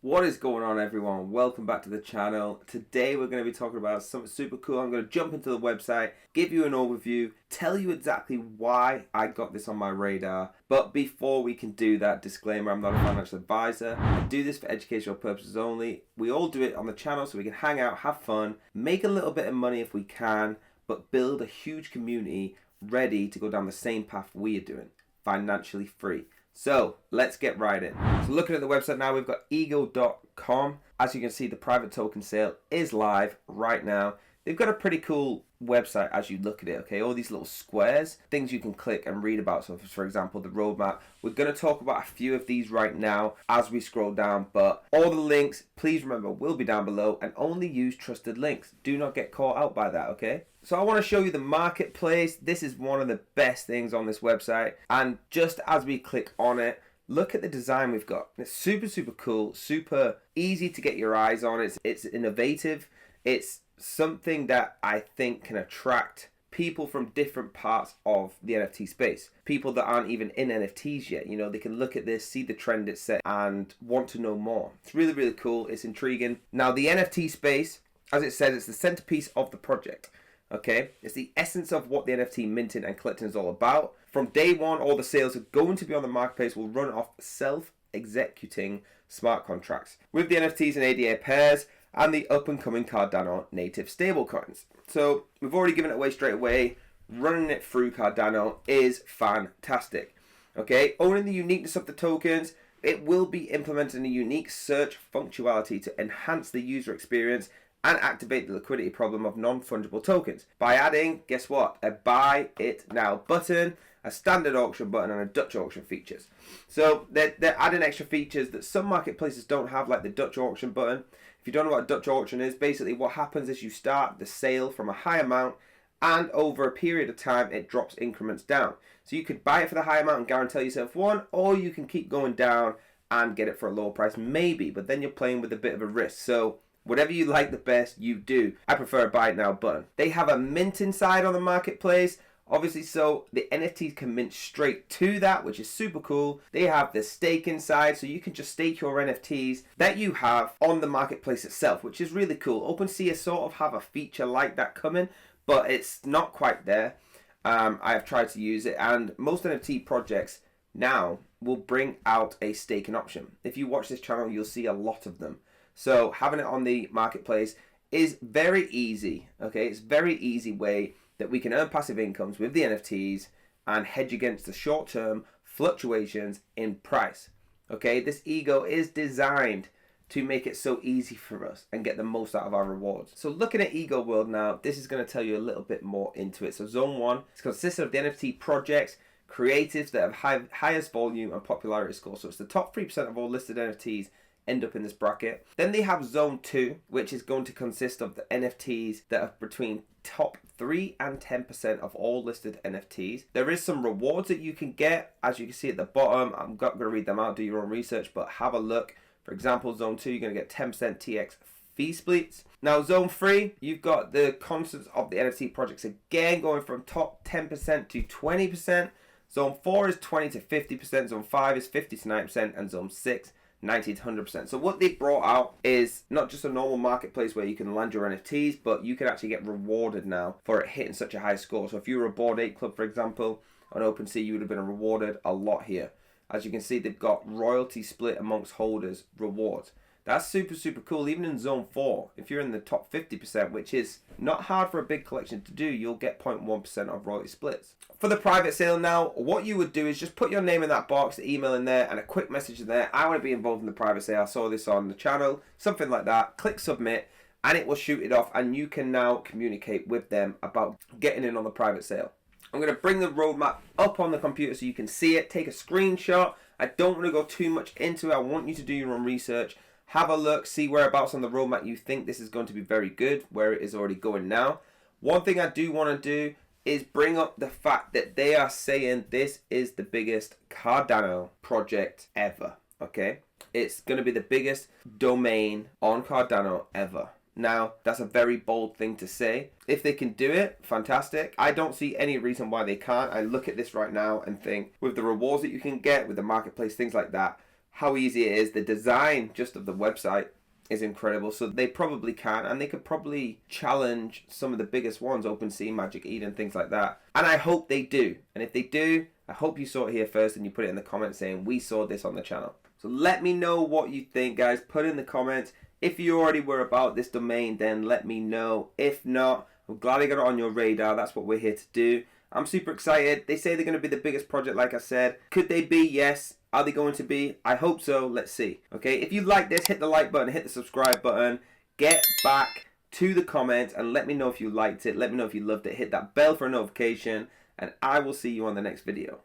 What is going on, everyone? Welcome back to the channel. Today we're going to be talking about something super cool. I'm going to jump into the website, give you an overview, tell you exactly why I got this on my radar. But before we can do that, disclaimer, I'm not a financial advisor. I do this for educational purposes only. We all do it on the channel so we can hang out, have fun, make a little bit of money if we can, but build a huge community ready to go down the same path we are doing, financially free. So let's get right in. So looking at the website now, we've got ego.com. As you can see, the private token sale is live right now. They've got a pretty cool website as you look at it, okay? All these little squares, things you can click and read about. So for example, the roadmap. We're going to talk about a few of these right now as we scroll down, but all the links, please remember, will be down below, and only use trusted links. Do not get caught out by that, okay? So I want to show you the marketplace. This is one of the best things on this website. And just as we click on it, look at the design we've got. It's super, super cool, super easy to get your eyes on. It's innovative. It's something that I think can attract people from different parts of the NFT space. People that aren't even in NFTs yet. You know, they can look at this, see the trend it's set, and want to know more. It's really, really cool. It's intriguing. Now, the NFT space, as it says, it's the centerpiece of the project. Okay, it's the essence of what the NFT minting and collecting is all about. From day one, all the sales are going to be on the marketplace will run off self-executing smart contracts with the NFTs and ADA pairs and the up-and-coming Cardano native stablecoins. So we've already given it away straight away. Running it through Cardano is fantastic. Okay, owning the uniqueness of the tokens, it will be implementing a unique search functionality to enhance the user experience and activate the liquidity problem of non-fungible tokens by adding, guess what, a buy it now button, a standard auction button, and a Dutch auction features. So they're adding extra features that some marketplaces don't have, like the Dutch auction button. If you don't know what a Dutch auction is, basically what happens is you start the sale from a high amount, and over a period of time it drops increments down. So you could buy it for the high amount and guarantee yourself one, or you can keep going down and get it for a lower price, maybe, but then you're playing with a bit of a risk. So whatever you like the best, you do. I prefer a buy it now button. They have a minting side on the marketplace, obviously, so the NFTs can mint straight to that, which is super cool. They have the staking side, so you can just stake your NFTs that you have on the marketplace itself, which is really cool. OpenSea sort of have a feature like that coming, but it's not quite there. I have tried to use it, and most NFT projects now will bring out a staking option. If you watch this channel, you'll see a lot of them. So having it on the marketplace is very easy, okay? It's a very easy way that we can earn passive incomes with the NFTs and hedge against the short-term fluctuations in price, okay? This ego is designed to make it so easy for us and get the most out of our rewards. So looking at Ego World now, this is going to tell you a little bit more into it. So Zone 1 is consistent of the NFT projects, creatives that have highest volume and popularity score. So it's the top 3% of all listed NFTs end up in this bracket. Then they have Zone 2, which is going to consist of the NFTs that are between top 3 and 10% of all listed NFTs. There is some rewards that you can get, as you can see at the bottom. I'm not going to read them out, do your own research, but have a look. For example, Zone 2, you're going to get 10% TX fee splits. Now, Zone 3, you've got the constants of the NFT projects again going from top 10% to 20%. Zone 4 is 20 to 50%. Zone 5 is 50 to 90%. And Zone 6, 90 to 100%. So what they brought out is not just a normal marketplace where you can land your NFTs, but you can actually get rewarded now for it hitting such a high score. So if you were a Bored Ape Club, for example, on OpenSea, you would have been rewarded a lot here. As you can see, they've got royalty split amongst holders rewards. That's super, super cool. Even in Zone 4, if you're in the top 50%, which is not hard for a big collection to do, you'll get 0.1% of royalty splits. For the private sale now, what you would do is just put your name in that box, the email in there, and a quick message in there. I want to be involved in the private sale. I saw this on the channel, something like that. Click submit, and it will shoot it off, and you can now communicate with them about getting in on the private sale. I'm going to bring the roadmap up on the computer so you can see it. Take a screenshot. I don't want to go too much into it. I want you to do your own research. Have a look, see whereabouts on the roadmap you think this is going to be very good, where it is already going now. One thing I do want to do is bring up the fact that they are saying this is the biggest Cardano project ever, okay? It's going to be the biggest domain on Cardano ever. Now, that's a very bold thing to say. If they can do it, fantastic. I don't see any reason why they can't. I look at this right now and think, with the rewards that you can get, with the marketplace, things like that, how easy it is. The design just of the website is incredible. So they probably can, and they could probably challenge some of the biggest ones, OpenSea, Magic Eden, things like that. And I hope they do. And if they do, I hope you saw it here first and you put it in the comments saying we saw this on the channel. So let me know what you think, guys. Put in the comments. If you already were about this domain, then let me know. If not, I'm glad I got it on your radar. That's what we're here to do. I'm super excited. They say they're going to be the biggest project, like I said. Could they be? Yes. Are they going to be? I hope so. Let's see. Okay, if you like this, hit the like button, hit the subscribe button. Get back to the comments and let me know if you liked it. Let me know if you loved it. Hit that bell for a notification, and I will see you on the next video.